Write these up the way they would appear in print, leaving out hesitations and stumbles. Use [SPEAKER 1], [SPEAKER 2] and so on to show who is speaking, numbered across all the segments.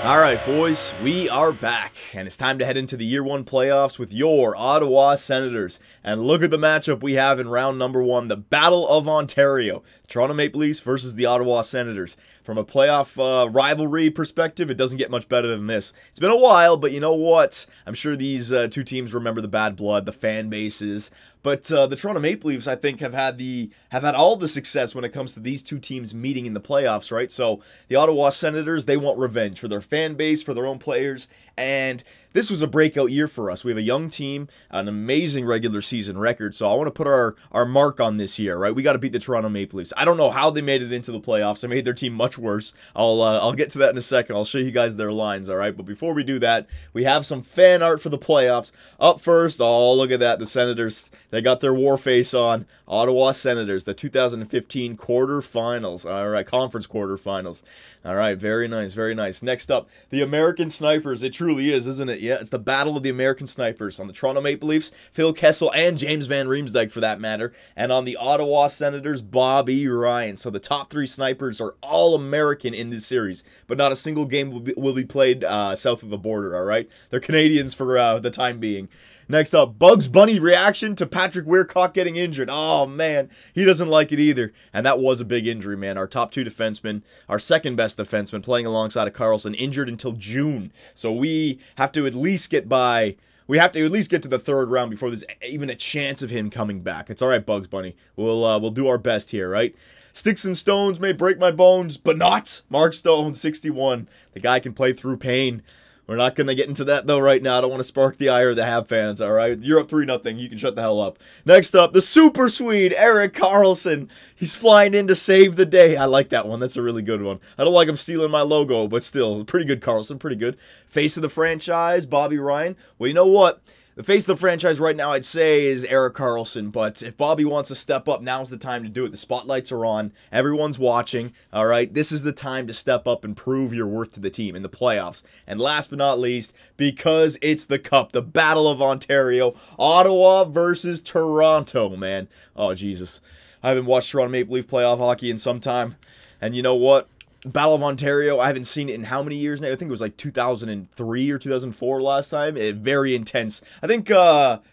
[SPEAKER 1] All right, boys, we are back, and it's time to head into the Year 1 playoffs with your Ottawa Senators. And look at the matchup we have in round number 1, the Battle of Ontario. Toronto Maple Leafs versus the Ottawa Senators. From a playoff rivalry perspective, it doesn't get much better than this. It's been a while, but you know what? I'm sure these two teams remember the bad blood, the fan bases. But the Toronto Maple Leafs, I think, have had all the success when it comes to these two teams meeting in the playoffs, right? So the Ottawa Senators, they want revenge for their fan base, for their own players, and this was a breakout year for us. We have a young team, an amazing regular season record, so I want to put our mark on this year, right? We got to beat the Toronto Maple Leafs. I don't know how they made it into the playoffs. I made their team much worse. I'll get to that in a second. I'll show you guys their lines, all right? But before we do that, we have some fan art for the playoffs. Up first, oh, look at that. The Senators, they got their war face on. Ottawa Senators, the 2015 quarterfinals. All right, conference quarterfinals. All right, very nice, very nice. Next up, the American Snipers. It truly is, isn't it? Yeah, it's the Battle of the American Snipers. On the Toronto Maple Leafs, Phil Kessel and James Van Riemsdyk for that matter. And on the Ottawa Senators, Bobby Ryan. So the top 3 snipers are all American in this series, but not a single game will be played south of the border, all right? They're Canadians for the time being. Next up, Bugs Bunny reaction to Patrick Weircock getting injured. Oh, man, he doesn't like it either. And that was a big injury, man. Our top 2 defensemen, our second best defenseman, playing alongside of Carlson, injured until June. So we have to at least get by... We have to at least get to the 3rd round before there's even a chance of him coming back. It's all right, Bugs Bunny. We'll do our best here, right? Sticks and stones may break my bones, but not Mark Stone, 61. The guy can play through pain. We're not going to get into that, though, right now. I don't want to spark the ire of the Habs fans, all right? You're up 3-0. You can shut the hell up. Next up, the Super Swede, Erik Karlsson. He's flying in to save the day. I like that one. That's a really good one. I don't like him stealing my logo, but still, pretty good, Karlsson. Pretty good. Face of the franchise, Bobby Ryan. Well, you know what? The face of the franchise right now, I'd say, is Erik Karlsson, but if Bobby wants to step up, now's the time to do it. The spotlights are on. Everyone's watching, all right? This is the time to step up and prove your worth to the team in the playoffs. And last but not least, because it's the Cup, the Battle of Ontario, Ottawa versus Toronto, man. Oh, Jesus. I haven't watched Toronto Maple Leaf playoff hockey in some time, and you know what? Battle of Ontario, I haven't seen it in how many years now? I think it was like 2003 or 2004 last time. Very intense. I think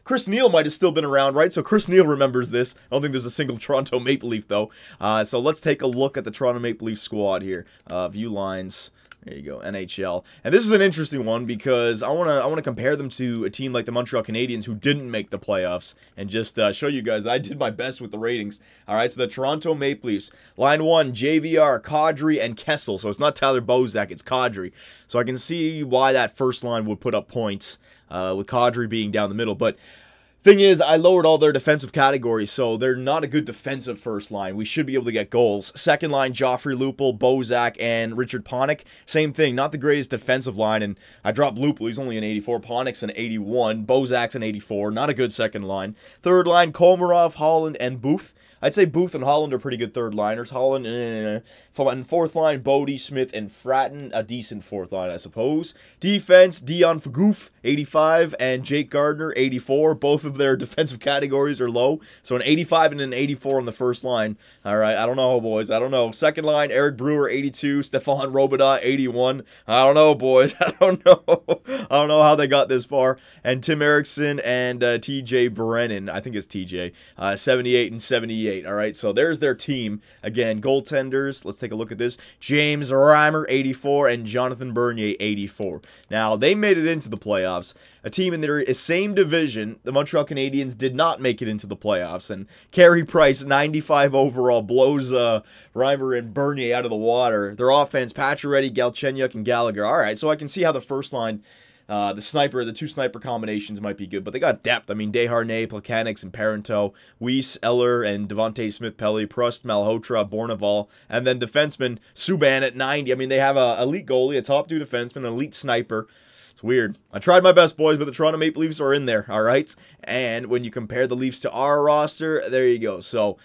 [SPEAKER 1] Chris Neil might have still been around, right? So Chris Neil remembers this. I don't think there's a single Toronto Maple Leaf, though. So let's take a look at the Toronto Maple Leaf squad here. View lines. There you go, NHL. And this is an interesting one because I wanna compare them to a team like the Montreal Canadiens who didn't make the playoffs and just show you guys that I did my best with the ratings. All right, so the Toronto Maple Leafs. Line 1, JVR, Kadri, and Kessel. So it's not Tyler Bozak, it's Kadri. So I can see why that first line would put up points with Kadri being down the middle. But thing is, I lowered all their defensive categories, so they're not a good defensive first line. We should be able to get goals. Second line, Joffrey Lupul, Bozak, and Richard Panik. Same thing, not the greatest defensive line, and I dropped Lupul. He's only an 84. Panik's an 81. Bozak's an 84. Not a good second line. Third line, Komarov, Holland, and Booth. I'd say Booth and Holland are pretty good third liners. Holland, And fourth line, Bodie, Smith, and Fratton. A decent fourth line, I suppose. Defense, Dion Fagoof, 85, and Jake Gardner, 84. Both of their defensive categories are low. So an 85 and an 84 on the first line. All right, I don't know, boys. I don't know. Second line, Eric Brewer, 82. Stefan Robidas, 81. I don't know, boys. I don't know. I don't know how they got this far. And Tim Erickson and TJ Brennan. I think it's TJ. 78 and 78. All right, so there's their team. Again, goaltenders. Let's take a look at this. James Reimer, 84, and Jonathan Bernier, 84. Now, they made it into the playoffs. A team in their same division, the Montreal Canadiens, did not make it into the playoffs. And Carey Price, 95 overall, blows Reimer and Bernier out of the water. Their offense, Pacioretty, Galchenyuk, and Gallagher. All right, so I can see how the first line... the two sniper combinations might be good, but they got depth. I mean, Desharnais, Plekanec, and Parenteau, Weiss, Eller, and Devontae Smith-Pelly, Prost, Malhotra, Bourneval, and then defenseman Subban at 90. I mean, they have a elite goalie, a top 2 defenseman, an elite sniper. It's weird. I tried my best, boys, but the Toronto Maple Leafs are in there, all right? And when you compare the Leafs to our roster, there you go. So...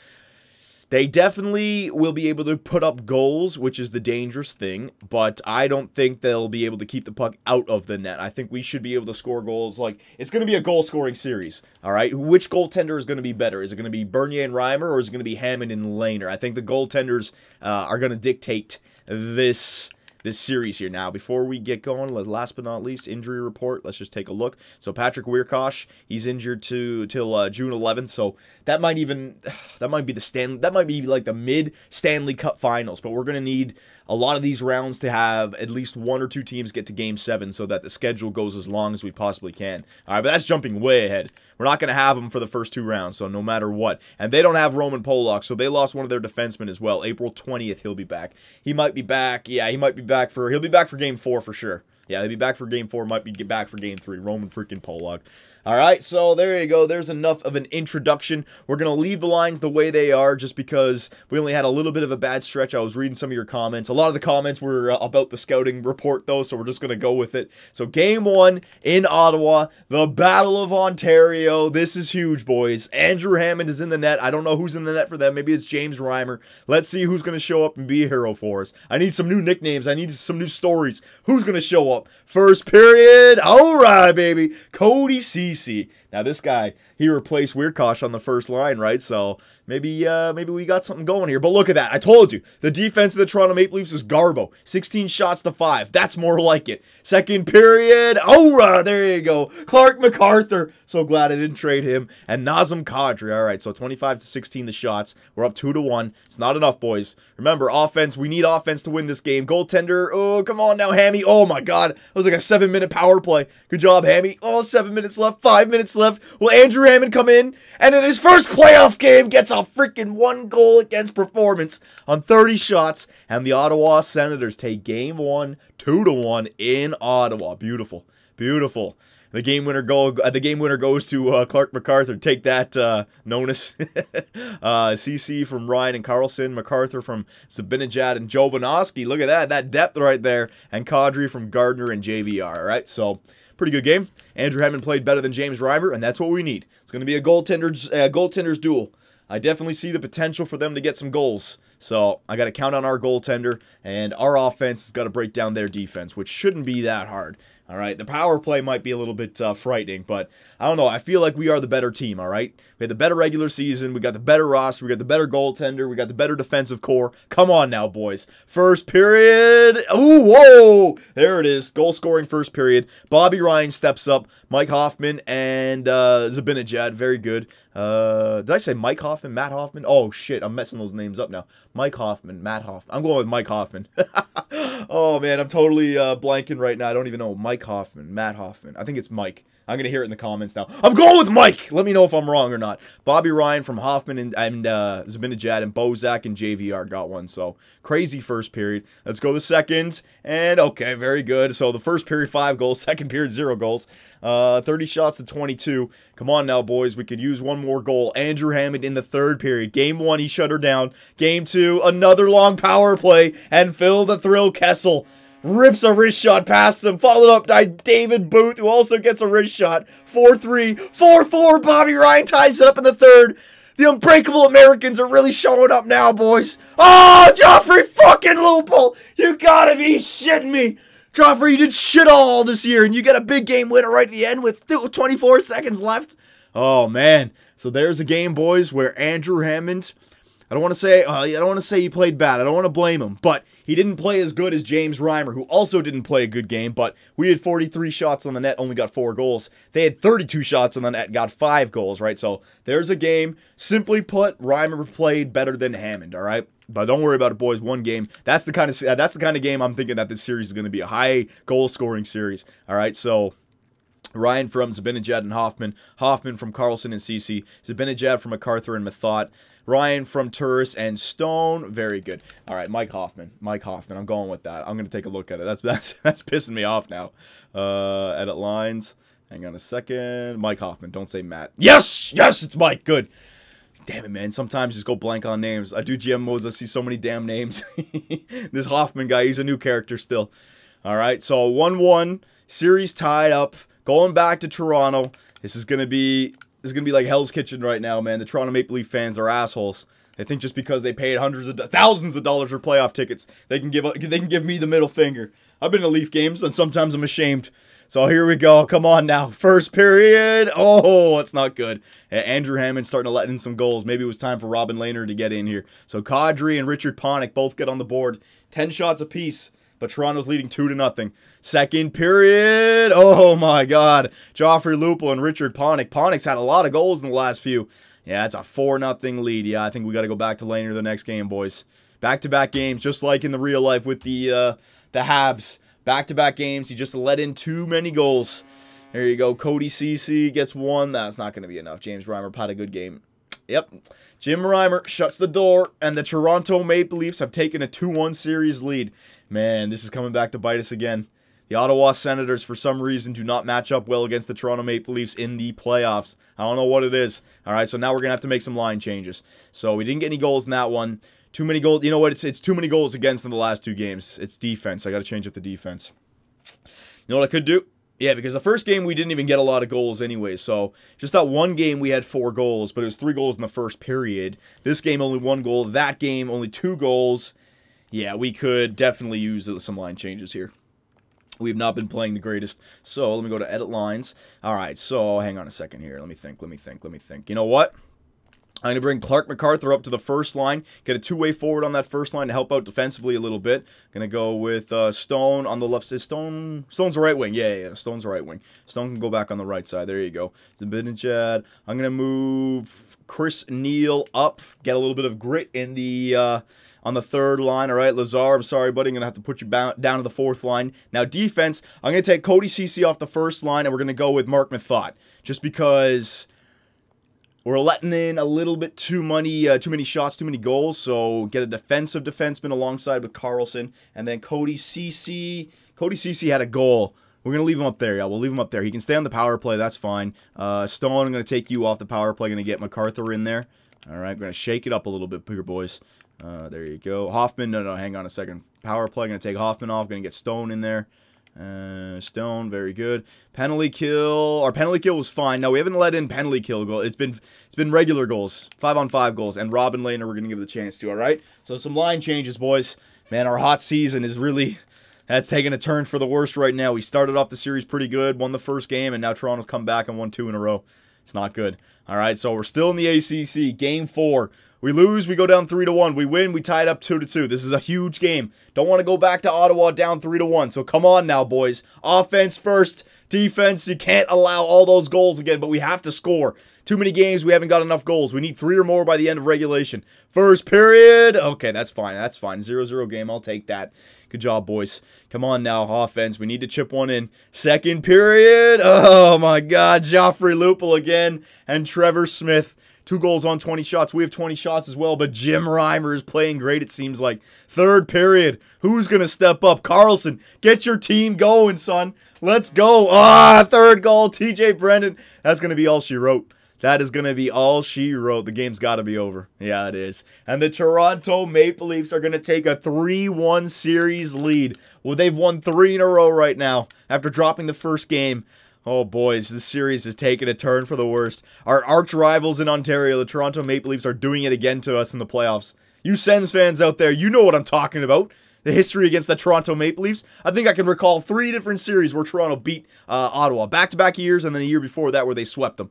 [SPEAKER 1] they definitely will be able to put up goals, which is the dangerous thing, but I don't think they'll be able to keep the puck out of the net. I think we should be able to score goals. Like, it's going to be a goal-scoring series, all right? Which goaltender is going to be better? Is it going to be Bernier and Reimer, or is it going to be Hammond and Lehner? I think the goaltenders are going to dictate this this series here. Now, before we get going, last but not least, injury report. Let's just take a look. So Patrick Weirkosh, he's injured till June 11th. So that might be like the mid Stanley Cup Finals. But we're gonna need a lot of these rounds to have at least 1 or 2 teams get to Game 7 so that the schedule goes as long as we possibly can. All right, but that's jumping way ahead. We're not going to have them for the first 2 rounds, so no matter what. And they don't have Roman Polak, so they lost one of their defensemen as well. April 20th, he'll be back. He might be back. Yeah, he'll be back for Game 4 for sure. Yeah, he'll be back for Game 4, might be back for Game 3. Roman freaking Polak. All right, so there you go. There's enough of an introduction. We're going to leave the lines the way they are just because we only had a little bit of a bad stretch. I was reading some of your comments. A lot of the comments were about the scouting report, though, so we're just going to go with it. So Game 1 in Ottawa, the Battle of Ontario. This is huge, boys. Andrew Hammond is in the net. I don't know who's in the net for them. Maybe it's James Reimer. Let's see who's going to show up and be a hero for us. I need some new nicknames. I need some new stories. Who's going to show up? First period. All right, baby. Cody Ceci. Now this guy, he replaced Weirkosh on the first line, right? So maybe we got something going here. But look at that. I told you. The defense of the Toronto Maple Leafs is Garbo. 16 shots to 5. That's more like it. Second period. All right, there you go. Clark MacArthur. So glad I didn't trade him. And Nazem Kadri. All right, so 25 to 16 the shots. We're up 2-1. It's not enough, boys. Remember, offense. We need offense to win this game. Goaltender. Oh, come on now, Hammy. Oh, my God. That was like a 7-minute power play. Good job, Hammy. Oh, 7 minutes left. 5 minutes left. Will Andrew Hammond come in and in his first playoff game gets a freaking 1 goal against performance on 30 shots, and the Ottawa Senators take Game 1 2-1 in Ottawa. Beautiful, beautiful. The game winner goes to Clark MacArthur. Take that, Nonis. CC from Ryan and Carlson. MacArthur from Zabinajad and Jovanovski. Look at that. That depth right there. And Kadri from Gardner and JVR. All right, so pretty good game. Andrew Hammond played better than James Reimer, and that's what we need. It's going to be a goaltender's duel. I definitely see the potential for them to get some goals. So I got to count on our goaltender, and our offense has got to break down their defense, which shouldn't be that hard. All right, the power play might be a little bit frightening, but I don't know. I feel like we are the better team, all right? We had the better regular season. We got the better roster. We got the better goaltender. We got the better defensive core. Come on now, boys. First period. Ooh, whoa. There it is. Goal scoring first period. Bobby Ryan steps up. Mike Hoffman and Zabinajad. Very good. Did I say Mike Hoffman? Matt Hoffman? Oh, shit. I'm messing those names up now. Mike Hoffman. Matt Hoffman. I'm going with Mike Hoffman. Oh, man. I'm totally blanking right now. I don't even know. Mike Hoffman. Matt Hoffman. I think it's Mike. I'm going to hear it in the comments now. I'm going with Mike! Let me know if I'm wrong or not. Bobby Ryan from Hoffman and Zabinajad and Bozak and JVR got one. So, crazy first period. Let's go to the second. And, okay, very good. So, the first period, 5 goals. Second period, 0 goals. 30 shots to 22. Come on now, boys. We could use one more goal. Andrew Hammond in the third period. Game 1, he shut her down. Game 2, another long power play. And Phil the Thrill Kessel rips a wrist shot past him, followed up by David Booth, who also gets a wrist shot. 4-3, 4-4, Bobby Ryan ties it up in the third. The Unbreakable Americans are really showing up now, boys. Oh, Joffrey fucking Lupul! You gotta be shitting me! Joffrey, you did shit all this year, and you get a big game winner right at the end with 24 seconds left. Oh, man. So there's a game, boys, where Andrew Hammond, I don't want to say he played bad. I don't want to blame him, but he didn't play as good as James Reimer, who also didn't play a good game, but we had 43 shots on the net, only got 4 goals. They had 32 shots on the net, got 5 goals, right? So there's a game. Simply put, Reimer played better than Hammond, all right? But don't worry about it, boys. One game. That's the kind of game I'm thinking that this series is going to be, a high goal scoring series. All right, so Ryan from Zabinajad and Hoffman. Hoffman from Carlson and Ceci. Zabinajad from MacArthur and Mathot. Ryan from Turris and Stone. Very good. All right, Mike Hoffman. Mike Hoffman. I'm going with that. I'm going to take a look at it. That's pissing me off now. Edit lines. Hang on a second. Mike Hoffman. Don't say Matt. Yes! Yes, it's Mike. Good. Damn it, man. Sometimes just go blank on names. I do GM modes. I see so many damn names. This Hoffman guy, he's a new character still. All right, so 1-1. Series tied up. Going back to Toronto. This is going to be like Hell's Kitchen right now, man. The Toronto Maple Leaf fans are assholes. They think just because they paid thousands of dollars for playoff tickets, they can give me the middle finger. I've been to Leaf games, and sometimes I'm ashamed. So here we go. Come on now. First period. Oh, that's not good. Andrew Hammond starting to let in some goals. Maybe it was time for Robin Lehner to get in here. So Kadri and Richard Panik both get on the board. 10 shots apiece. but Toronto's leading 2-0. Second period. Oh my God. Joffrey Lupul and Richard Panik. Panik's had a lot of goals in the last few. Yeah, it's a 4-0 lead. Yeah, I think we got to go back to Laner the next game, boys. Back-to-back games, just like in the real life with the Habs. Back-to-back games. He just let in too many goals. There you go. Cody Ceci gets one. That's not going to be enough. James Reimer had a good game. Yep. Jim Reimer shuts the door, and the Toronto Maple Leafs have taken a 2-1 series lead. Man, this is coming back to bite us again. The Ottawa Senators, for some reason, do not match up well against the Toronto Maple Leafs in the playoffs. I don't know what it is. All right, so now we're going to have to make some line changes. So we didn't get any goals in that one. Too many goals. You know what? It's too many goals against in the last two games. It's defense. I got to change up the defense. You know what I could do? Yeah, because the first game we didn't even get a lot of goals anyway, so just that one game we had 4 goals, but it was 3 goals in the first period. This game only 1 goal. That game only 2 goals. Yeah, we could definitely use some line changes here. We've not been playing the greatest. So let me go to edit lines. All right, so hang on a second here. Let me think. You know what? I'm going to bring Clark MacArthur up to the first line. Get a two-way forward on that first line to help out defensively a little bit. Going to go with Stone on the left side. Stone's the right wing. Yeah, Stone's the right wing. Stone can go back on the right side. There you go. Zibanejad. I'm going to move Chris Neal up. Get a little bit of grit in the on the third line. All right, Lazar, I'm sorry, buddy. I'm going to have to put you down to the fourth line. Now, defense, I'm going to take Cody Ceci off the first line, and we're going to go with Mark Methot. Just because we're letting in a little bit too many shots, too many goals. So get a defensive defenseman alongside with Carlson. And then Cody Ceci. Cody Ceci had a goal. We're going to leave him up there. Yeah, we'll leave him up there. He can stay on the power play. That's fine. Stone, I'm going to take you off the power play. Going to get MacArthur in there. All right, going to shake it up a little bit here, boys. There you go. Hoffman, no, hang on a second. Power play, going to take Hoffman off. Going to get Stone in there. Stone, very good. Penalty kill. Our penalty kill was fine. No, we haven't let in penalty kill goal. It's been regular goals, 5-on-5 goals, and Robin Lehner we're gonna give the chance to. All right. So some line changes, boys. Man, our hot season is really that's taking a turn for the worst right now. We started off the series pretty good, won the first game, and now Toronto's come back and won 2 in a row. It's not good. All right. So we're still in the ACC. Game 4. We lose, we go down 3-1. We win, we tie it up 2-2. This is a huge game. Don't want to go back to Ottawa down 3-1. So come on now, boys. Offense first, defense. You can't allow all those goals again, but we have to score. Too many games, we haven't got enough goals. We need 3 or more by the end of regulation. First period. Okay, that's fine. That's fine. 0-0 game. I'll take that. Good job, boys. Come on now, offense. We need to chip one in. Second period. Oh, my God. Joffrey Lupul again and Trevor Smith. 2 goals on 20 shots. We have 20 shots as well, but Jim Reimer is playing great, it seems like. Third period. Who's going to step up? Carlson, get your team going, son. Let's go. Third goal. TJ Brendan. That's going to be all she wrote. That is going to be all she wrote. The game's got to be over. Yeah, it is. And the Toronto Maple Leafs are going to take a 3-1 series lead. Well, they've won 3 in a row right now after dropping the first game. Oh, boys, this series has taken a turn for the worst. Our arch rivals in Ontario, the Toronto Maple Leafs, are doing it again to us in the playoffs. You Sens fans out there, you know what I'm talking about. The history against the Toronto Maple Leafs. I think I can recall 3 different series where Toronto beat Ottawa. Back-to-back years, and then a year before that where they swept them.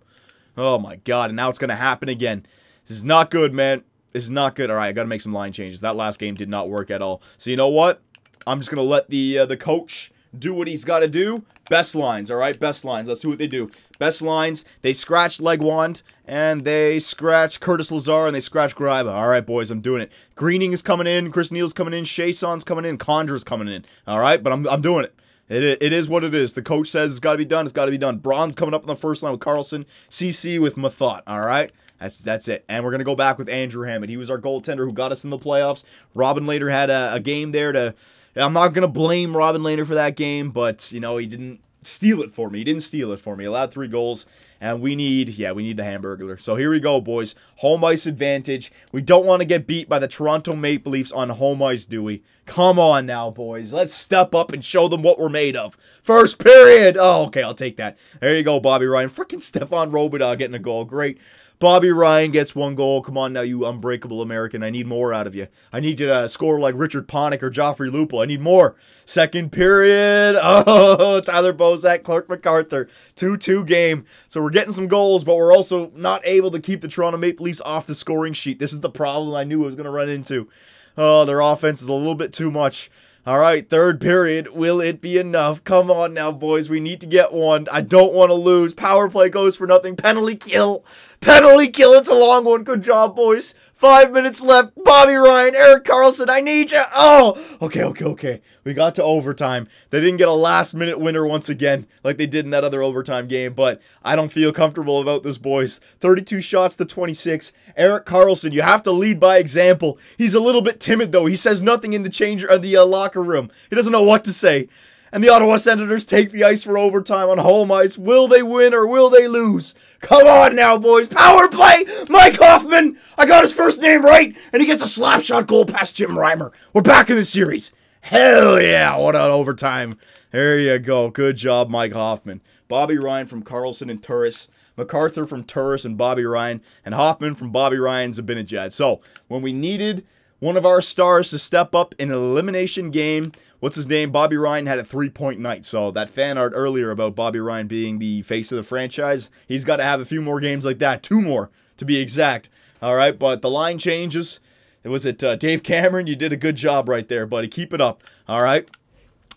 [SPEAKER 1] Oh, my God, and now it's going to happen again. This is not good, man. This is not good. All right, I got to make some line changes. That last game did not work at all. So you know what? I'm just going to let the coach do what he's got to do. Best lines, all right? Best lines. Let's see what they do. Best lines. They scratched Legwand, and they scratched Curtis Lazar, and they scratched Greiba. All right, boys, I'm doing it. Greening is coming in. Chris Neal's coming in. Chasson's coming in. Condra's coming in. All right, but I'm doing it. It is what it is. The coach says it's got to be done. It's got to be done. Braun's coming up on the first line with Carlson. CC with Methot. All right? That's it. And we're going to go back with Andrew Hammond. He was our goaltender who got us in the playoffs. Robin Lehner had a game there to... I'm not going to blame Robin Lehner for that game, but, you know, he didn't steal it for me. He didn't steal it for me. He allowed 3 goals, and we need the Hamburglar. So here we go, boys. Home ice advantage. We don't want to get beat by the Toronto Maple Leafs on home ice, do we? Come on now, boys. Let's step up and show them what we're made of. First period. Oh, okay, I'll take that. There you go, Bobby Ryan. Freaking Stefan Robidas getting a goal. Great. Bobby Ryan gets 1 goal. Come on now, you unbreakable American. I need more out of you. I need you to score like Richard Panik or Joffrey Lupul. I need more. Second period. Oh, Tyler Bozak, Clark MacArthur. 2-2 game. So we're getting some goals, but we're also not able to keep the Toronto Maple Leafs off the scoring sheet. This is the problem I knew I was going to run into. Oh, their offense is a little bit too much. All right, third period. Will it be enough? Come on now, boys. We need to get one. I don't want to lose. Power play goes for nothing. Penalty kill. Penalty kill. It's a long one. Good job, boys. 5 minutes left. Bobby Ryan, Erik Karlsson, I need you. Oh, okay. We got to overtime. They didn't get a last-minute winner once again like they did in that other overtime game, but I don't feel comfortable about this, boys. 32 shots to 26. Erik Karlsson, you have to lead by example. He's a little bit timid, though. He says nothing in the locker room. He doesn't know what to say. And the Ottawa Senators take the ice for overtime on home ice. Will they win or will they lose? Come on now, boys. Power play. Mike Hoffman. I got his first name right. And he gets a slap shot goal past Jim Reimer. We're back in the series. Hell yeah. What an overtime. There you go. Good job, Mike Hoffman. Bobby Ryan from Karlsson and Turris. MacArthur from Turris and Bobby Ryan. And Hoffman from Bobby Ryan and Zibanejad. So, when we needed one of our stars to step up in an elimination game, what's his name? Bobby Ryan had a 3-point night. So that fan art earlier about Bobby Ryan being the face of the franchise, he's got to have a few more games like that. 2 more, to be exact. All right, but the line changes. Was it Dave Cameron? You did a good job right there, buddy. Keep it up. All right.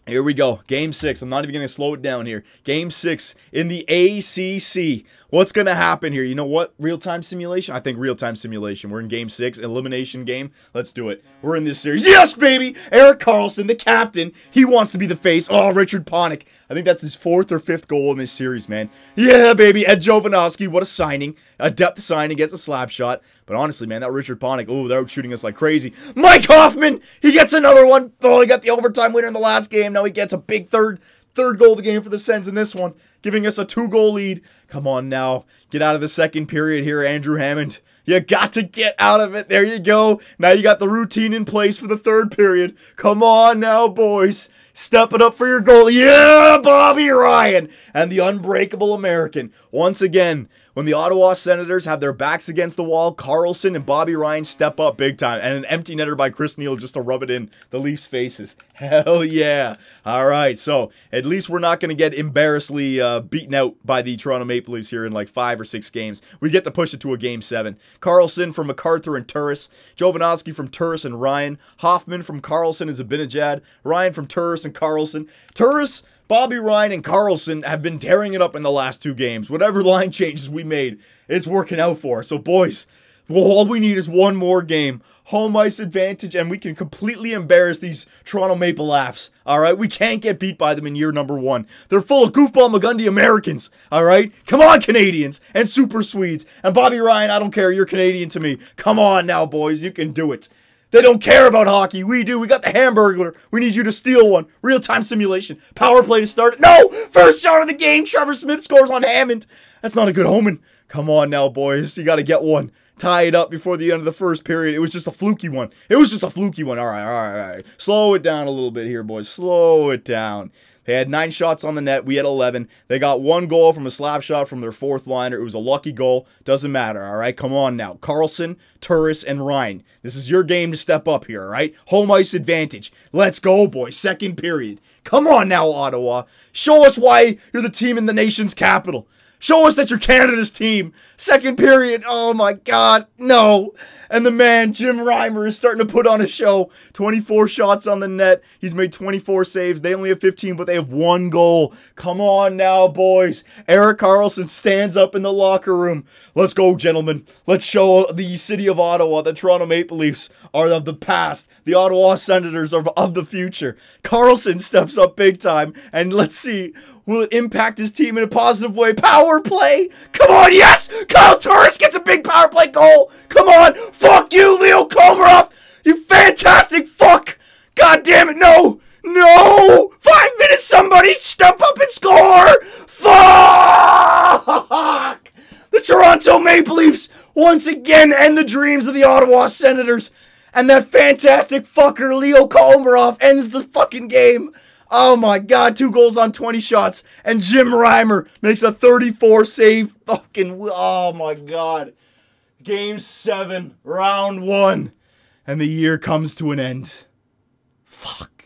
[SPEAKER 1] Here we go. Game 6. I'm not even going to slow it down here. Game 6 in the ACC. What's going to happen here? You know what? Real-time simulation? I think real-time simulation. We're in Game 6. Elimination game. Let's do it. We're in this series. Yes, baby! Erik Karlsson, the captain. He wants to be the face. Oh, Richard Panik. I think that's his 4th or 5th goal in this series, man. Yeah, baby. Ed Jovanovski. What a signing. A depth signing. Gets a slap shot. But honestly, man, that Richard Panik, oh, they're shooting us like crazy. Mike Hoffman! He gets another one. Oh, he got the overtime winner in the last game. Now he gets a big third goal of the game for the Sens in this one, giving us a 2-goal lead. Come on now. Get out of the second period here, Andrew Hammond. You got to get out of it. There you go. Now you got the routine in place for the third period. Come on now, boys. Step it up for your goal. Yeah, Bobby Ryan. And the unbreakable American. Once again, when the Ottawa Senators have their backs against the wall, Karlsson and Bobby Ryan step up big time. And an empty netter by Chris Neal just to rub it in the Leafs' faces. Hell yeah. All right, so at least we're not going to get embarrassingly beaten out by the Toronto Maple Leafs here in like 5 or 6 games. We get to push it to a Game 7. Karlsson from MacArthur and Turris. Jovanovski from Turris and Ryan. Hoffman from Karlsson and Zibanejad. Ryan from Turris and Karlsson. Turris, Bobby Ryan, and Karlsson have been tearing it up in the last 2 games. Whatever line changes we made, it's working out for us. So, boys, well, all we need is one more game. Home ice advantage, and we can completely embarrass these Toronto Maple Leafs. All right? We can't get beat by them in year number 1. They're full of goofball McGundy Americans. All right? Come on, Canadians and Super Swedes. And Bobby Ryan, I don't care. You're Canadian to me. Come on now, boys. You can do it. They don't care about hockey. We do. We got the Hamburglar. We need you to steal one. Real-time simulation. Power play to start it. No! First shot of the game. Trevor Smith scores on Hammond. That's not a good omen. Come on now, boys. You got to get one. Tie it up before the end of the first period. It was just a fluky one. All right. Slow it down a little bit here, boys. Slow it down. They had 9 shots on the net. We had 11. They got 1 goal from a slap shot from their 4th liner. It was a lucky goal. Doesn't matter, all right? Come on now. Karlsson, Turris, and Ryan. This is your game to step up here, all right? Home ice advantage. Let's go, boys. Second period. Come on now, Ottawa. Show us why you're the team in the nation's capital. Show us that you're Canada's team. Second period. Oh, my God. No. And the man, Jim Reimer, is starting to put on a show. 24 shots on the net. He's made 24 saves. They only have 15, but they have 1 goal. Come on now, boys. Erik Karlsson stands up in the locker room. Let's go, gentlemen. Let's show the city of Ottawa that Toronto Maple Leafs are of the past. The Ottawa Senators are of the future. Karlsson steps up big time. And let's see. Will it impact his team in a positive way? Power play! Come on, yes! Kyle Turris gets a big power play goal! Come on! Fuck you, Leo Komarov! You fantastic fuck! God damn it, no! No! 5 minutes, somebody step up and score! Fuck! The Toronto Maple Leafs once again end the dreams of the Ottawa Senators. And that fantastic fucker, Leo Komarov, ends the fucking game. Oh my God, 2 goals on 20 shots. And Jim Reimer makes a 34 save fucking, oh my God. Game 7, round 1. And the year comes to an end. Fuck.